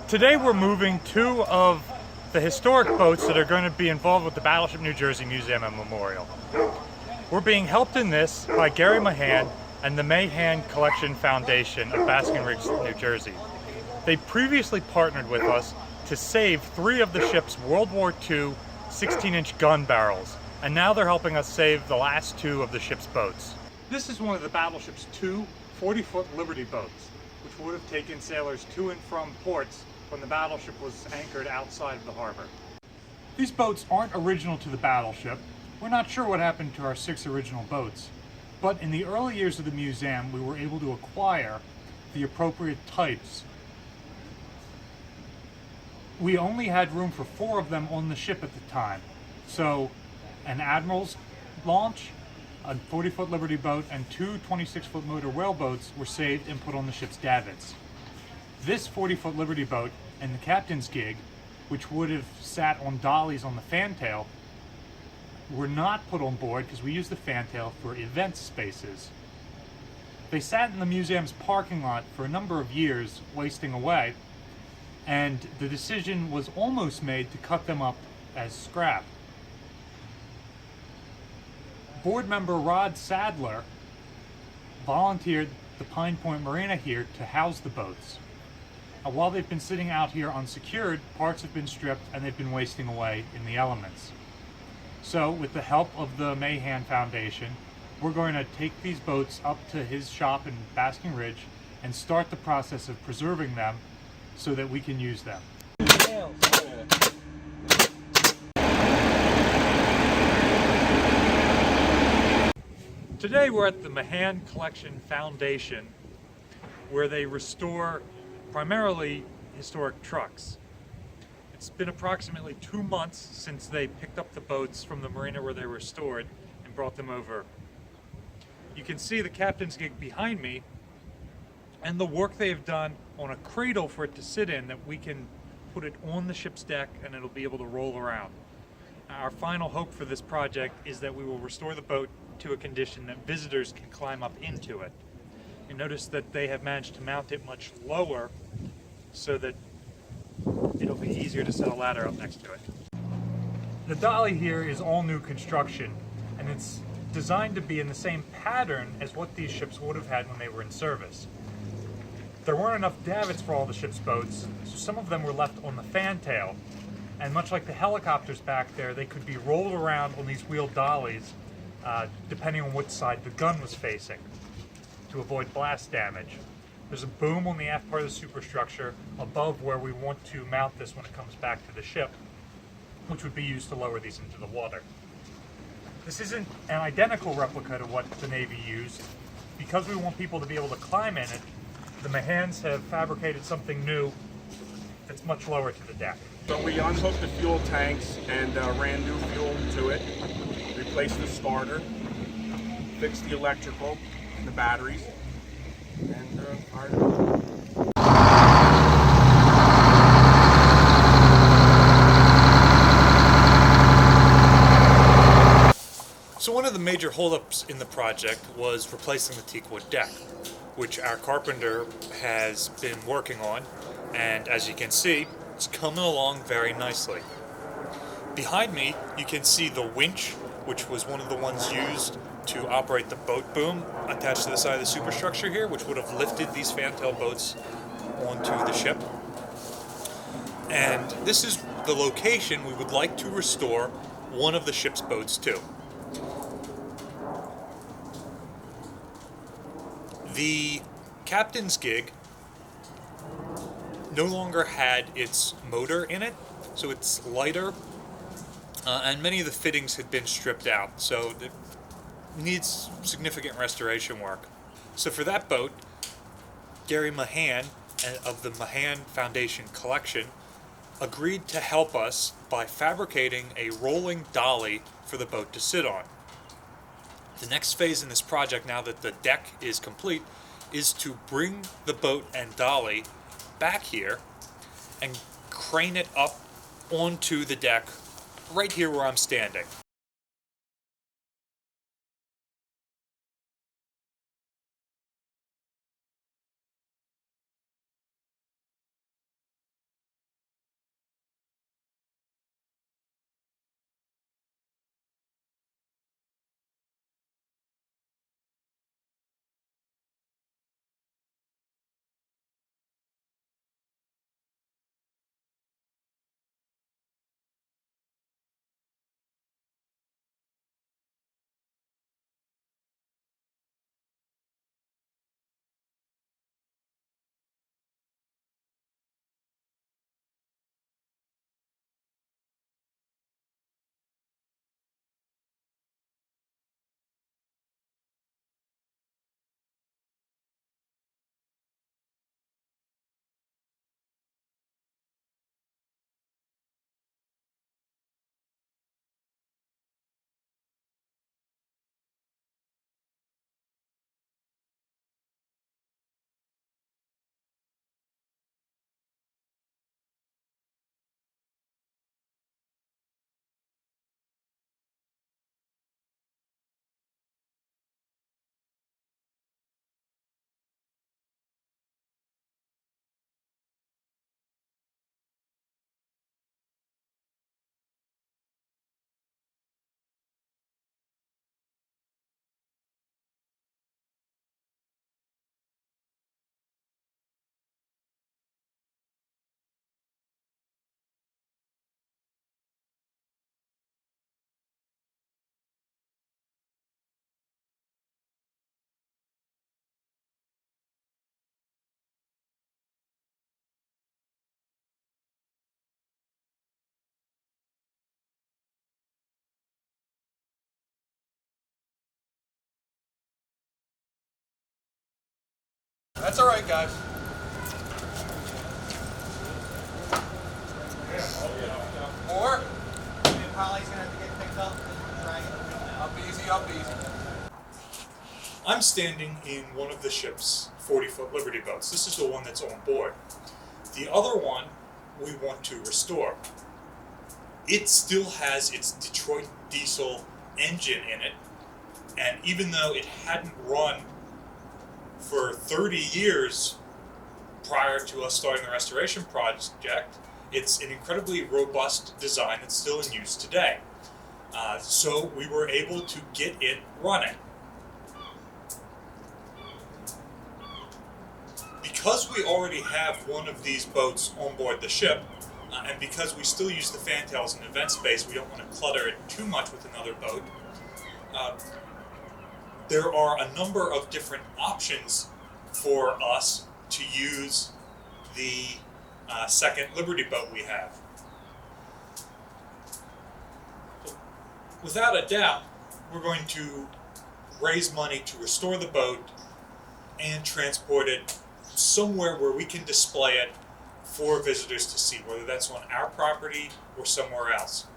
Today we're moving two of the historic boats that are going to be involved with the Battleship New Jersey Museum and Memorial. We're being helped in this by Gary Mahan and the Mahan Collection Foundation of Basking Ridge, New Jersey. They previously partnered with us to save 3 of the ship's World War II 16-inch gun barrels, and now they're helping us save the last 2 of the ship's boats. This is one of the battleship's 2 40-foot Liberty boats, which would have taken sailors to and from ports when the battleship was anchored outside of the harbor. These boats aren't original to the battleship. We're not sure what happened to our 6 original boats, but in the early years of the museum we were able to acquire the appropriate types. We only had room for 4 of them on the ship at the time, so an Admiral's launch, a 40-foot Liberty boat, and 2 26-foot motor whaleboats were saved and put on the ship's davits. This 40-foot Liberty boat and the captain's gig, which would have sat on dollies on the fantail, were not put on board because we used the fantail for event spaces. They sat in the museum's parking lot for a number of years, wasting away, and the decision was almost made to cut them up as scrap. Board member Rod Sadler volunteered the Pine Point Marina here to house the boats. While they've been sitting out here unsecured, parts have been stripped and they've been wasting away in the elements. So, with the help of the Mahan Foundation, we're going to take these boats up to his shop in Basking Ridge and start the process of preserving them so that we can use them. Today we're at the Mahan Collection Foundation, where they restore primarily historic trucks. It's been approximately 2 months since they picked up the boats from the marina where they were stored and brought them over. You can see the captain's gig behind me and the work they have done on a cradle for it to sit in that we can put it on the ship's deck and it'll be able to roll around. Our final hope for this project is that we will restore the boat to a condition that visitors can climb up into it. You notice that they have managed to mount it much lower so that it'll be easier to set a ladder up next to it. The dolly here is all new construction, and it's designed to be in the same pattern as what these ships would have had when they were in service. There weren't enough davits for all the ship's boats, so some of them were left on the fantail, and much like the helicopters back there, they could be rolled around on these wheeled dollies depending on which side the gun was facing, to avoid blast damage. There's a boom on the aft part of the superstructure above where we want to mount this when it comes back to the ship, which would be used to lower these into the water. This isn't an identical replica to what the Navy used. Because we want people to be able to climb in it, the Mahans have fabricated something new that's much lower to the deck. So we unhooked the fuel tanks and ran new fuel to it, replaced the starter, fixed the electrical, the batteries, and fired it up. So one of the major holdups in the project was replacing the teakwood deck, which our carpenter has been working on, and as you can see, it's coming along very nicely. Behind me, you can see the winch, which was one of the ones used to operate the boat boom attached to the side of the superstructure here, which would have lifted these fantail boats onto the ship. And this is the location we would like to restore one of the ship's boats to. The captain's gig no longer had its motor in it, so it's lighter, and many of the fittings had been stripped out, so it needs significant restoration work. So for that boat, Gary Mahan of the Mahan Foundation Collection agreed to help us by fabricating a rolling dolly for the boat to sit on. The next phase in this project, now that the deck is complete, is to bring the boat and dolly back here and crane it up onto the deck right here where I'm standing. That's all right, guys. More? Polly's gonna have to get picked up and drag it around. Up easy, up easy. I'm standing in one of the ship's 40-foot Liberty boats. This is the one that's on board. The other one we want to restore. It still has its Detroit diesel engine in it, and even though it hadn't run for 30 years prior to us starting the restoration project, it's an incredibly robust design that's still in use today. So we were able to get it running. Because we already have one of these boats on board the ship, and because we still use the fantails in event space, we don't want to clutter it too much with another boat. There are a number of different options for us to use the second Liberty boat we have. Without a doubt, we're going to raise money to restore the boat and transport it somewhere where we can display it for visitors to see, whether that's on our property or somewhere else.